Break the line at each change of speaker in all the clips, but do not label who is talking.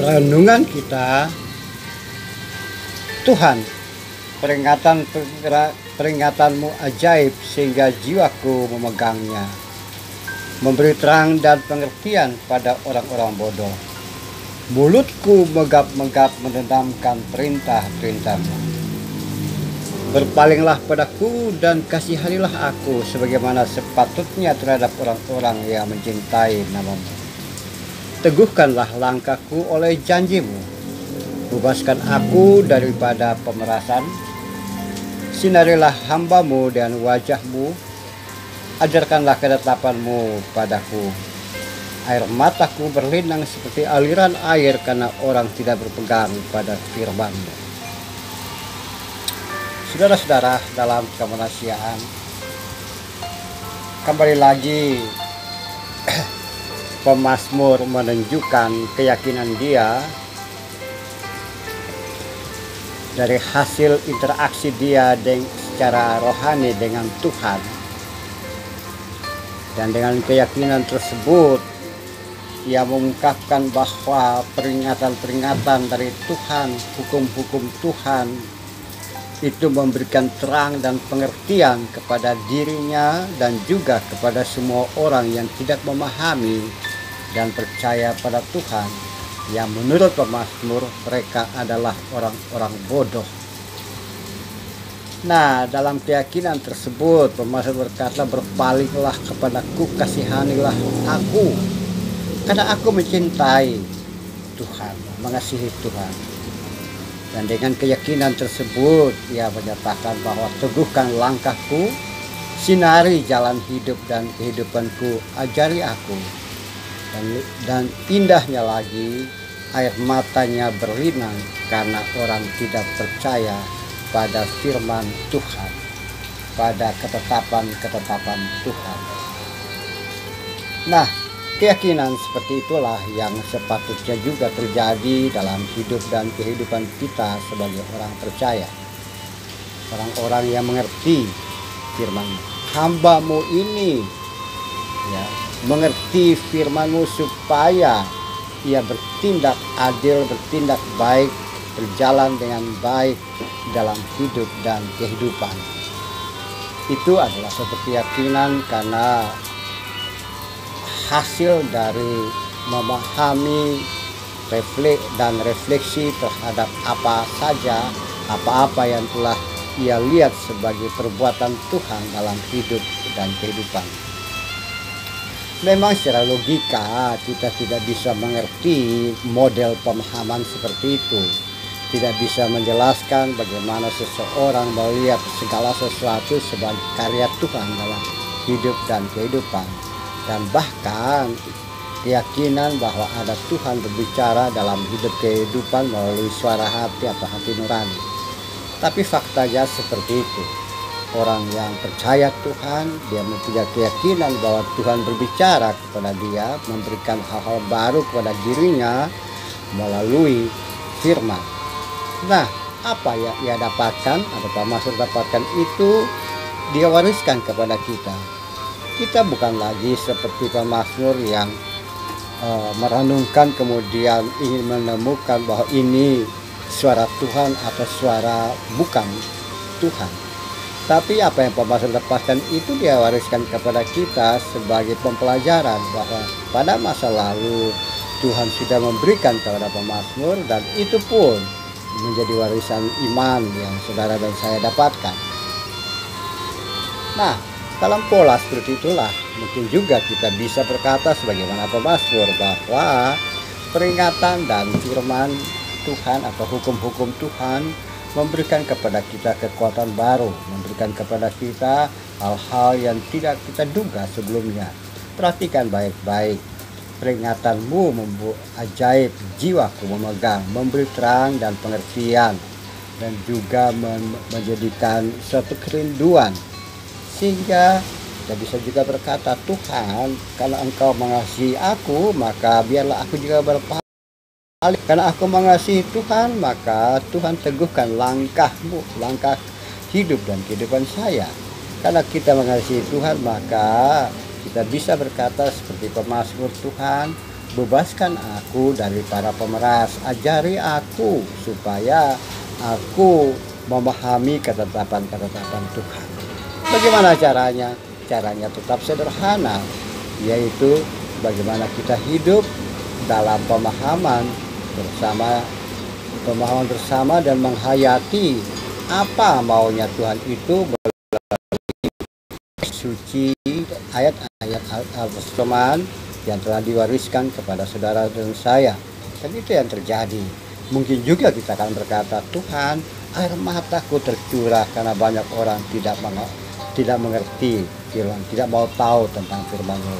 renungan kita. Tuhan, peringatanmu ajaib sehingga jiwaku memegangnya, memberi terang dan pengertian pada orang-orang bodoh. Mulutku megap-megap mendendamkan perintah-perintahmu. Berpalinglah padaku dan kasihanilah aku sebagaimana sepatutnya terhadap orang-orang yang mencintai namamu. Teguhkanlah langkahku oleh janjimu. Bebaskan aku daripada pemerasan. Sinarilah hambamu dan wajahmu. Ajarkanlah ketetapanmu padaku. Air mataku berlinang seperti aliran air karena orang tidak berpegang pada firman-Mu. Saudara-saudara dalam kemanasiaan, kembali lagi pemazmur menunjukkan keyakinan dia dari hasil interaksi dia secara rohani dengan Tuhan. Dan dengan keyakinan tersebut ia mengungkapkan bahwa peringatan-peringatan dari Tuhan, hukum-hukum Tuhan itu memberikan terang dan pengertian kepada dirinya dan juga kepada semua orang yang tidak memahami dan percaya pada Tuhan, yang menurut pemazmur mereka adalah orang-orang bodoh. Nah, dalam keyakinan tersebut pemazmur berkata, berpalinglah kepadaku, kasihanilah aku, karena aku mencintai Tuhan, mengasihi Tuhan. Dan dengan keyakinan tersebut ia menyatakan bahwa teguhkan langkahku, sinari jalan hidup dan kehidupanku, ajari aku. Dan indahnya lagi, air matanya berlinang karena orang tidak percaya pada firman Tuhan, pada ketetapan-ketetapan Tuhan. Nah, keyakinan seperti itulah yang sepatutnya juga terjadi dalam hidup dan kehidupan kita sebagai orang percaya. Orang-orang yang mengerti firman hambamu ini, ya, mengerti firman-Mu supaya ia bertindak adil, bertindak baik, berjalan dengan baik dalam hidup dan kehidupan. Itu adalah suatu keyakinan karena hasil dari memahami dan refleksi terhadap apa saja, apa-apa yang telah ia lihat sebagai perbuatan Tuhan dalam hidup dan kehidupan. Memang secara logika kita tidak bisa mengerti model pemahaman seperti itu. Tidak bisa menjelaskan bagaimana seseorang melihat segala sesuatu sebagai karya Tuhan dalam hidup dan kehidupan. Dan bahkan keyakinan bahwa ada Tuhan berbicara dalam hidup kehidupan melalui suara hati atau hati nurani. Tapi faktanya seperti itu. Orang yang percaya Tuhan, dia mempunyai keyakinan bahwa Tuhan berbicara kepada dia, memberikan hal-hal baru kepada dirinya melalui firman. Nah, apa yang ia dapatkan atau pemazmur dapatkan itu dia wariskan kepada kita. Kita bukan lagi seperti pemazmur yang merenungkan kemudian ingin menemukan bahwa ini suara Tuhan atau suara bukan Tuhan. Tapi apa yang pemazmur dapatkan itu dia wariskan kepada kita sebagai pembelajaran bahwa pada masa lalu Tuhan sudah memberikan kepada pemazmur, dan itu pun menjadi warisan iman yang saudara dan saya dapatkan. Nah, dalam pola seperti itulah mungkin juga kita bisa berkata sebagaimana pemazmur bahwa peringatan dan firman Tuhan atau hukum-hukum Tuhan memberikan kepada kita kekuatan baru, memberikan kepada kita hal-hal yang tidak kita duga sebelumnya. Perhatikan baik-baik, peringatanmu membuat ajaib, jiwaku memegang, memberi terang dan pengertian, dan juga menjadikan suatu kerinduan. Sehingga kita bisa juga berkata, Tuhan, kalau Engkau mengasihi aku, maka biarlah aku juga berpaling. Karena aku mengasihi Tuhan, maka Tuhan teguhkan langkahmu, langkah hidup dan kehidupan saya. Karena kita mengasihi Tuhan, maka kita bisa berkata seperti pemazmur, Tuhan, bebaskan aku dari para pemeras, ajari aku supaya aku memahami ketetapan-ketetapan Tuhan. Bagaimana caranya? Caranya tetap sederhana, yaitu bagaimana kita hidup dalam pemahaman bersama dan menghayati apa maunya Tuhan itu suci, ayat-ayat Al-Quran yang telah diwariskan kepada saudara dan saya. Dan itu yang terjadi. Mungkin juga kita akan berkata, Tuhan, air mataku tercurah karena banyak orang tidak mengerti firman, tidak mau tahu tentang firman-Mu.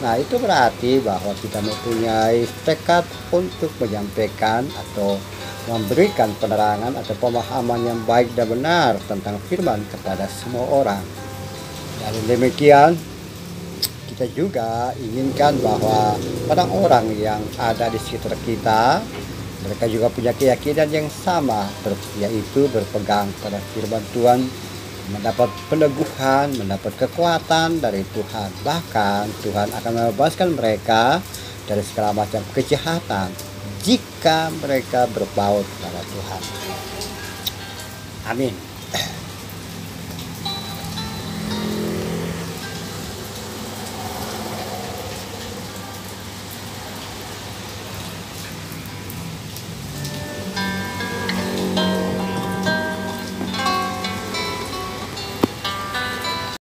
Nah, itu berarti bahwa kita mempunyai tekad untuk menyampaikan atau memberikan penerangan atau pemahaman yang baik dan benar tentang firman kepada semua orang. Dan demikian, kita juga inginkan bahwa orang-orang yang ada di sekitar kita, mereka juga punya keyakinan yang sama, yaitu berpegang pada firman Tuhan, mendapat peneguhan, mendapat kekuatan dari Tuhan. Bahkan Tuhan akan membebaskan mereka dari segala macam kejahatan jika mereka berbaut pada Tuhan. Amin.